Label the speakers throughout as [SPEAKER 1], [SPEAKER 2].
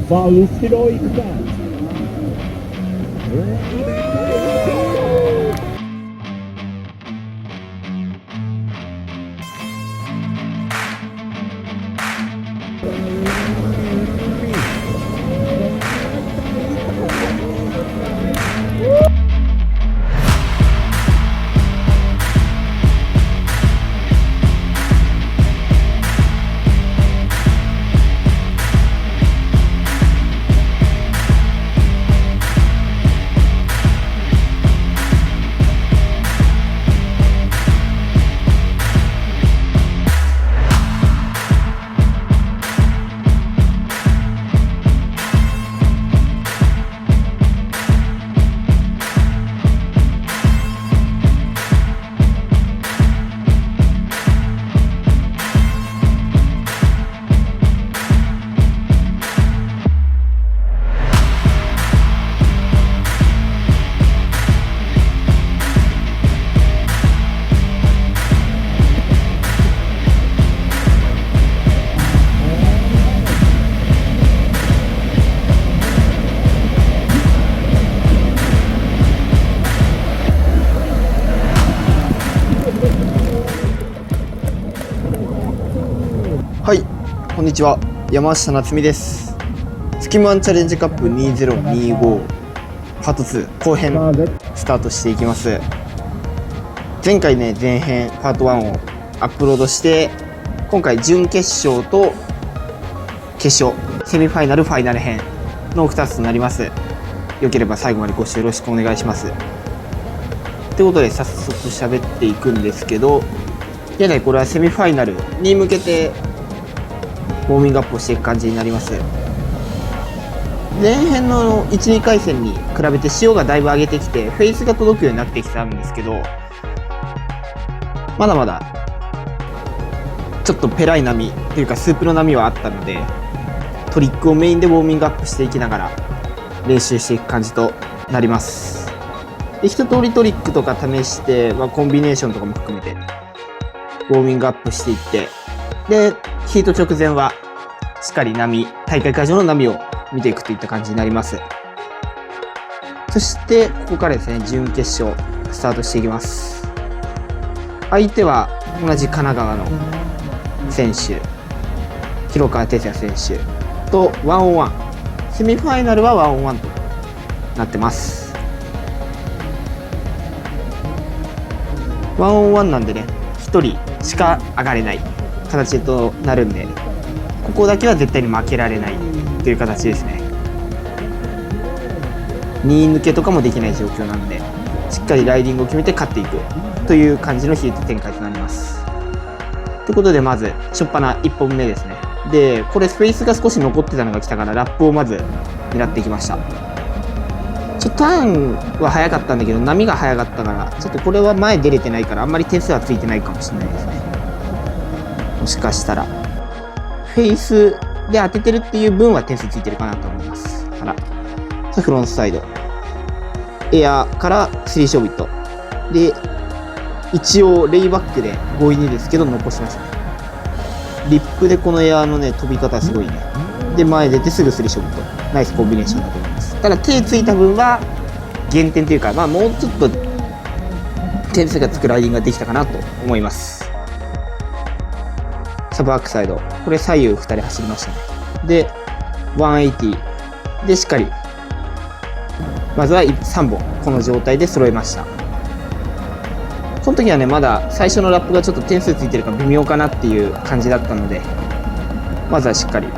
[SPEAKER 1] さあ後ろ行くか。
[SPEAKER 2] はい、こんにちは。山下夏美です。スキムワンチャレンジカップ2025パート2後編スタートしていきます。前回ね、前編パート1をアップロードして、今回準決勝と決勝、セミファイナル、ファイナル編の2つとなります。よければ最後までご視聴よろしくお願いします。ということで早速喋っていくんですけど、いやね、これはセミファイナルに向けてウォーミングアップをしていく感じになります。前編の 1,2 回戦に比べて塩がだいぶ上げてきてフェイスが届くようになってきたんですけど、まだまだちょっとペライ波というかスープの波はあったので、トリックをメインでウォーミングアップしていきながら練習していく感じとなります。で、一通りトリックとか試して、コンビネーションとかも含めてウォーミングアップしていって、でヒート直前はしっかり大会会場の波を見ていくといった感じになります。そしてここからですね、準決勝スタートしていきます。相手は同じ神奈川の選手、広川哲也選手と1 on 1、セミファイナルは1 on 1となってます。1 on 1なんでね、1人しか上がれない形となるんで、ここだけは絶対に負けられないという形ですね。2位抜けとかもできない状況なので、しっかりライディングを決めて勝っていくという感じのヒート展開となります。ということで、まず初っ端1本目ですね。で、これスペースが少し残ってたのが来たからラップをまず狙っていきました。ちょっとターンは早かったんだけど波が早かったから、ちょっとこれは前出れてないからあんまり点数はついてないかもしれないですね。もしかしたらフェイスで当ててるっていう分は点数ついてるかなと思いますから、フロントサイドエアーから3ショービットで、一応レイバックで強引にですけど残しましたね。リップでこのエアーのね飛び方すごいね。で、前出てすぐ3ショービット、ナイスコンビネーションだと思います。ただ手ついた分は減点というか、もうちょっと点数がつくライディングができたかなと思います。サブアックサイド、これ左右2人走りましたね。で180でしっかりまずは3本この状態で揃えました。この時はね、まだ最初のラップがちょっと点数ついてるから微妙かなっていう感じだったので、まずはしっかり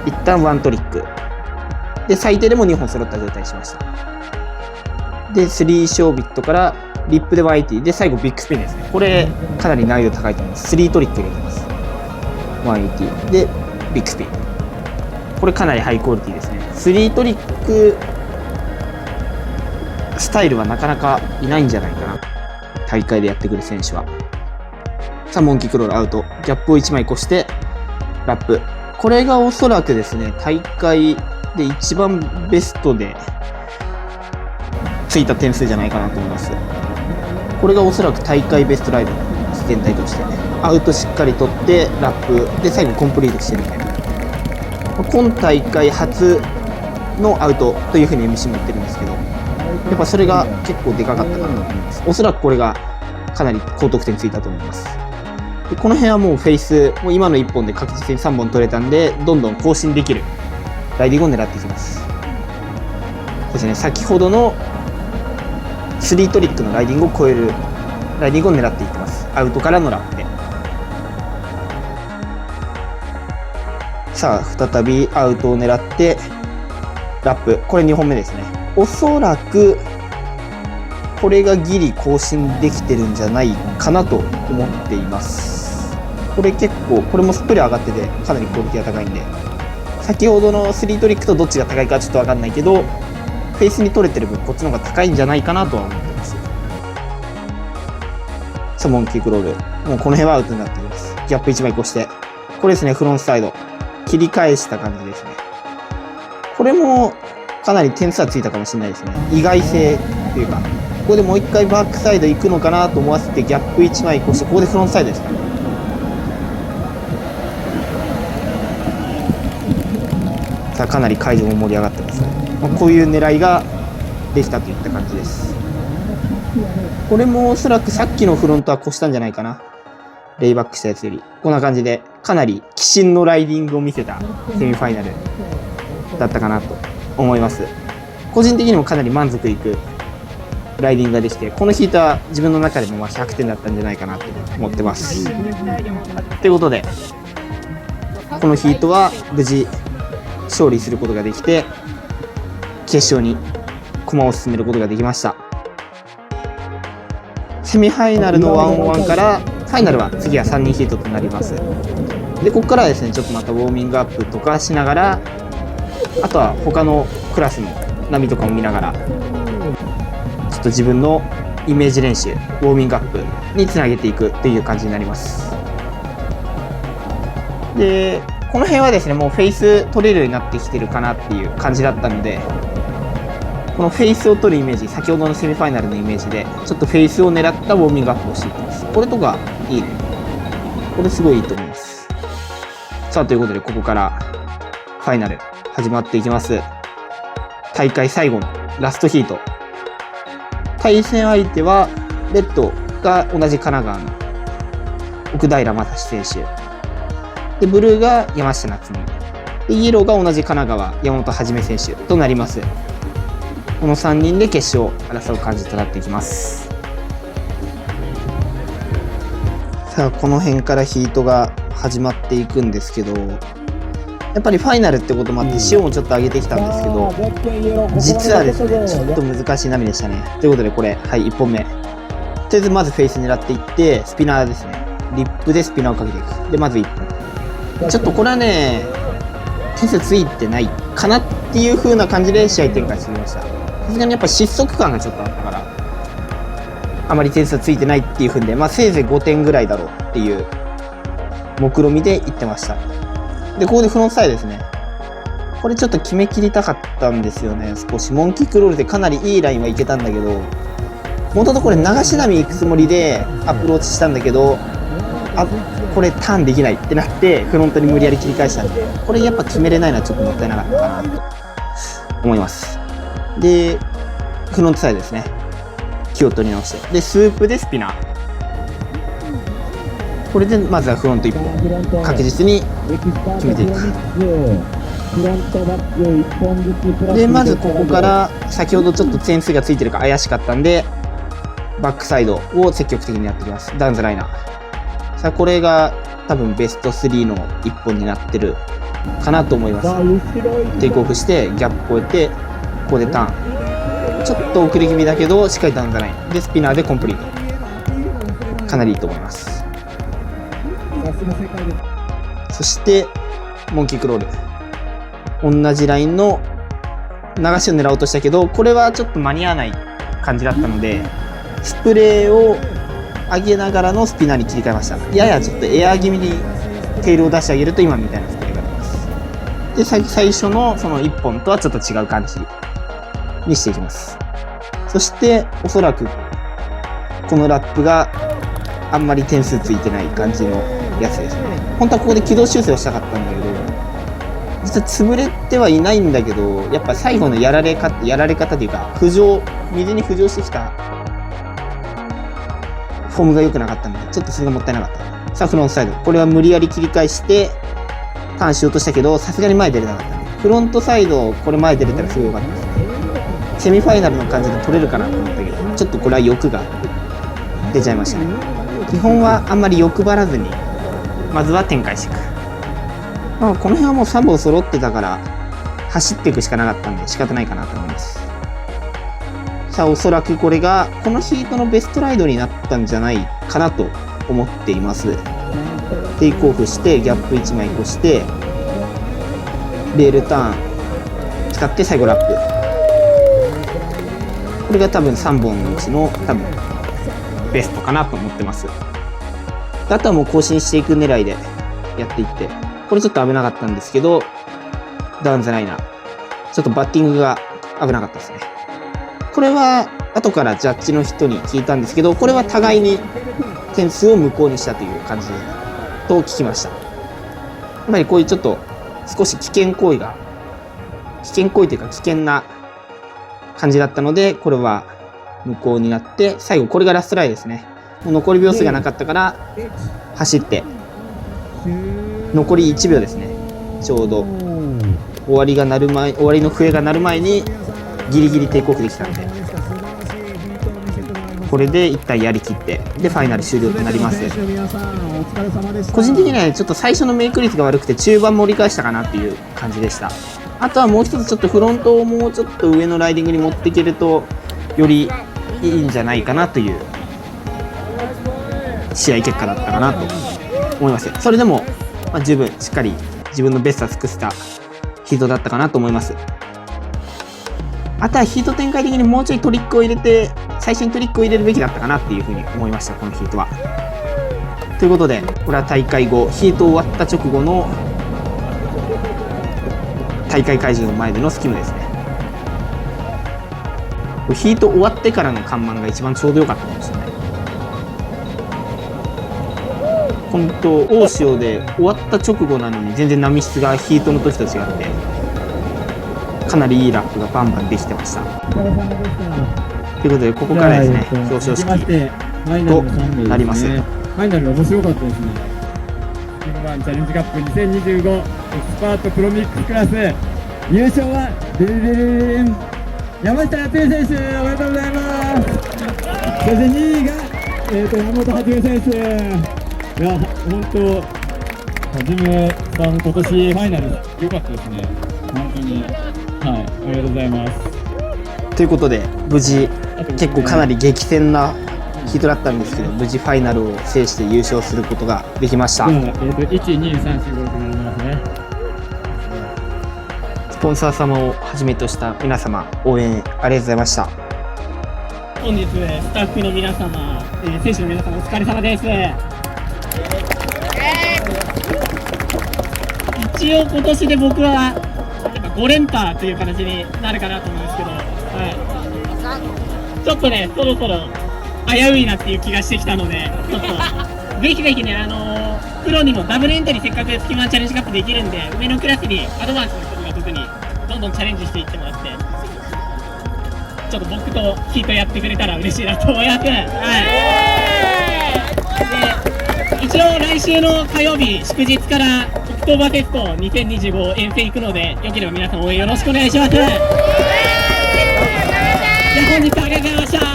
[SPEAKER 2] 一旦1トリックで最低でも2本揃った状態にしました。で3ショービットからリップで180で最後ビッグスピンですね。これかなり難易度高いと思います。3トリック入れてます。180でビッグスピン、これかなりハイクオリティですね。3トリックスタイルはなかなかいないんじゃないかな、大会でやってくる選手は。さあモンキークロールアウト、ギャップを1枚越してラップ、これがおそらくですね、大会で一番ベストでついた点数じゃないかなと思います。これがおそらく大会ベストライドです全体としてね。アウトしっかり取ってラップで最後コンプリートしてるみたいな今大会初のアウトというふうに MC も言ってるんですけど、やっぱそれが結構でかかったかなと思います。おそらくこれがかなり高得点ついたと思います。でこの辺はもうフェイス、もう今の1本で確実に3本取れたんで、どんどん更新できるライディングを狙っていきます。そうですね、先ほどの3トリックのライディングを超えるライディングを狙っていってます。アウトからのラップで。さあ再びアウトを狙ってラップ、これ2本目ですね。おそらくこれがギリ更新できてるんじゃないかなと思っています。これ結構、これもスプレー上がっててかなりクオリティが高いんで、先ほどの3トリックとどっちが高いかちょっと分かんないけど、フェイスに取れてる分こっちの方が高いんじゃないかなとは思ってます。さあモンキークロール、もうこの辺はアウトになっています。ギャップ1枚越して、これですね、フロントサイド切り返した感じですね。これもかなり点数はついたかもしれないですね。意外性というか、ここでもう一回バックサイド行くのかなと思わせてギャップ1枚越して、ここでフロントサイドですからね。さあかなり会場も盛り上がってますね。こういう狙いができたといった感じです。これもおそらくさっきのフロントは越したんじゃないかな。レイバックしたやつより。こんな感じでかなり鬼神のライディングを見せたセミファイナルだったかなと思います。個人的にもかなり満足いくライディングができて、このヒートは自分の中でも100点だったんじゃないかなと思ってます。ということでこのヒートは無事勝利することができて、決勝に駒を進めることができました。セミファイナルの 1-on-1 からファイナルは次は3人ヒートとなります。でここからはですね、ちょっとまたウォーミングアップとかしながら、あとは他のクラスの波とかも見ながら、ちょっと自分のイメージ練習、ウォーミングアップにつなげていくっていう感じになります。でこの辺はですね、もうフェイス取れるようになってきてるかなっていう感じだったので、このフェイスを取るイメージ、先ほどのセミファイナルのイメージでちょっとフェイスを狙ったウォーミングアップをしていきます。これとかいいね。これすごいいいと思います。さあということでここからファイナル始まっていきます。大会最後のラストヒート。対戦相手はレッドが同じ神奈川の奥平正史選手で、ブルーが山下夏実で、イエローが同じ神奈川山本はじめ選手となります。この3人で決勝を争う感じとなっていきます。さあこの辺からヒートが始まっていくんですけど、やっぱりファイナルってこともあって塩もちょっと上げてきたんですけど、実はですねちょっと難しい波でしたね。ということでこれはい1本目、とりあえずまずフェイス狙っていってスピナーですね、リップでスピナーをかけていく。でまず1本、ちょっとこれはね点数ついてないかなっていう風な感じで試合展開してきました。さすがにやっぱ失速感がちょっとあったからあまり点数ついてないっていう風で、せいぜい5点ぐらいだろうっていう目論見でいってました。でここでフロントサイドですね。これちょっと決めきりたかったんですよね。少しモンキークロールでかなりいいラインはいけたんだけど、もともとこれ流し波行くつもりでアプローチしたんだけど、これターンできないってなってフロントに無理やり切り返したんで、これやっぱ決めれないのはちょっともったいなかったかなと思います。でフロントサイドですね、気を取り直して、でスープでスピナー、これでまずはフロント1本確実に決めていく。でまずここから先ほどちょっと点数がついてるか怪しかったんでバックサイドを積極的にやっていきます。ダウンザライナー、さあこれが多分ベスト3の1本になってるかなと思います。テイクオフしてギャップを越えてここでターン、ちょっと遅れ気味だけどしっかりダウンザラインでスピナーでコンプリート、かなりいいと思います。そしてモンキークロール、同じラインの流しを狙おうとしたけどこれはちょっと間に合わない感じだったのでスプレーを上げながらのスピナーに切り替えました。ややちょっとエアー気味にテールを出してあげると今みたいなスプレーが出ます。で最初のその1本とはちょっと違う感じにしていきます。そしておそらくこのラップがあんまり点数ついてない感じのやつですね。本当はここで軌道修正をしたかったんだけど実は潰れてはいないんだけど、やっぱ最後のやられ方というか、水に浮上してきたフォームが良くなかったので、ちょっとそれがもったいなかった。さあ、フロントサイド。これは無理やり切り返して、ターンしようとしたけど、さすがに前出れなかった。フロントサイド、これ前出れたらすごい良かったですね。セミファイナルの感じで取れるかなと思ったけど、ちょっとこれは欲が出ちゃいましたね。基本はあんまり欲張らずに、まずは展開していく。まあ、この辺はもう3本揃ってたから、走っていくしかなかったんで仕方ないかなと思います。さあ、おそらくこれが、このヒートのベストライドになったんじゃないかなと思っています。テイクオフして、ギャップ1枚越して、レールターン使って最後ラップ。これが多分3本のうちの多分ベストかなと思ってます。あとはもう更新していく狙いでやっていって、これちょっと危なかったんですけど、ダウンザライナー。ちょっとバッティングが危なかったですね。これは後からジャッジの人に聞いたんですけど、これは互いに点数を無効にしたという感じと聞きました。やっぱりこういうちょっと少し危険行為というか危険な感じだったので、これは無効になって、最後これがラストライですね。もう残り秒数がなかったから走って、残り1秒ですね。ちょうど終わりの笛が鳴る前にギリギリテイクオフできたんで、これで一旦やりきって、でファイナル終了となります。個人的にはね、ちょっと最初のメイク率が悪くて中盤盛り返したかなっていう感じでした。あとはもう一つちょっとフロントをもうちょっと上のライディングに持っていけるとよりいいんじゃないかなという試合結果だったかなと思います。それでも、十分しっかり自分のベストは尽くしたヒートだったかなと思います。あとはヒート展開的にもうちょいトリックを入れて、最初にトリックを入れるべきだったかなっていうふうに思いました、このヒートは。ということで、これは大会後、ヒート終わった直後の大会会場の前でのスキムですね。ヒート終わってからの看板が一番ちょうど良かったかもしれない。本当、大潮で終わった直後なのに全然波質がヒートの時と違って、かなりいいラップがバンバンできてました。ということで、ここからですね、表彰式となります。
[SPEAKER 1] ファイナル面白かったですね。M1 チャレンジカップ2025エキスパートプロミックスクラス、優勝は山下夏美選手、おめでとうございます。そして2位が、山本はじめ選手。いや、本当、はじめさん、今年ファイナル良かったですね。本当に。はい、おめでとうございます。
[SPEAKER 2] ということで、無事、結構かなり激戦なヒートだったんですけど、無事ファイナルを制して優勝することができました。
[SPEAKER 1] 1、2、3、4、5となりますね。
[SPEAKER 2] スポンサー様をはじめとした皆様、応援ありがとうございました。
[SPEAKER 3] 本日、スタッフの皆様、選手の皆様、お疲れ様です。一応、今年で僕は5連覇という形になるかなと思うんですけど、ちょっとね、そろそろ危ういなっていう気がしてきたので、ちょっとぜひぜひね、プロにもダブルエントリーせっかくスキマンチャレンジカップできるんで、上のクラスにアドバンスの人が特にどんどんチャレンジしていってもらって、ちょっと僕とヒートやってくれたら嬉しいなと思います。はい。で、一応来週の火曜日祝日からオクトーバーテスト2025遠征行くので、よければ皆さん応援よろしくお願いします。じゃあ本日はありがとうございました。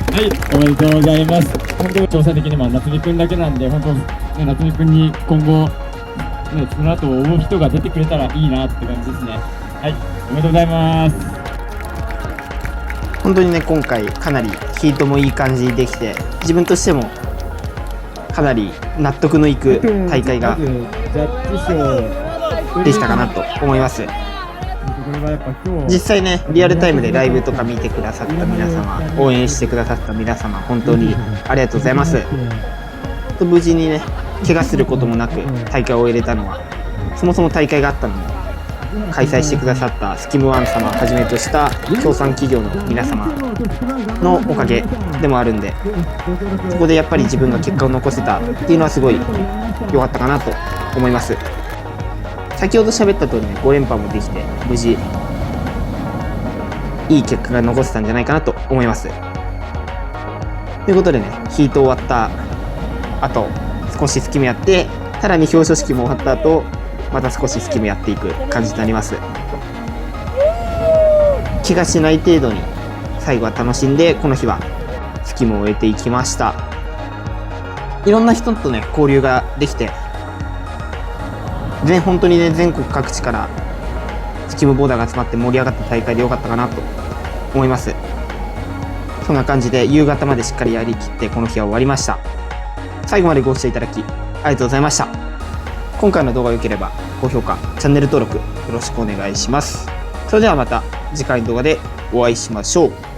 [SPEAKER 1] はい、おめでとうございます。本当、調査的にも夏美くんだけなんで、本当、ね、夏美くんに今後、ね、その後追う人が出てくれたらいいなって感じですね。はい、おめでとうございます。
[SPEAKER 2] 本当にね、今回かなりヒートもいい感じにできて、自分としてもかなり納得のいく大会ができたかなと思います。実際ね、リアルタイムでライブとか見てくださった皆様、応援してくださった皆様、本当にありがとうございます。無事にね、怪我することもなく大会を終えれたのは、そもそも大会があったのも開催してくださったスキムワン様をはじめとした協賛企業の皆様のおかげでもあるんで、そこでやっぱり自分が結果を残せたっていうのはすごい良かったかなと思います。先ほど喋った通りね、5連覇もできて、無事、いい結果が残せたんじゃないかなと思います。ということでね、ヒート終わった後、少しスキムやって、さらに表彰式も終わった後、また少しスキムやっていく感じになります。怪我しない程度に最後は楽しんで、この日はスキムを終えていきました。いろんな人とね、交流ができて、本当にね、全国各地からスキムボーダーが集まって盛り上がった大会でよかったかなと思います。そんな感じで夕方までしっかりやりきってこの日は終わりました。最後までご視聴いただきありがとうございました。今回の動画が良ければ高評価、チャンネル登録よろしくお願いします。それではまた次回の動画でお会いしましょう。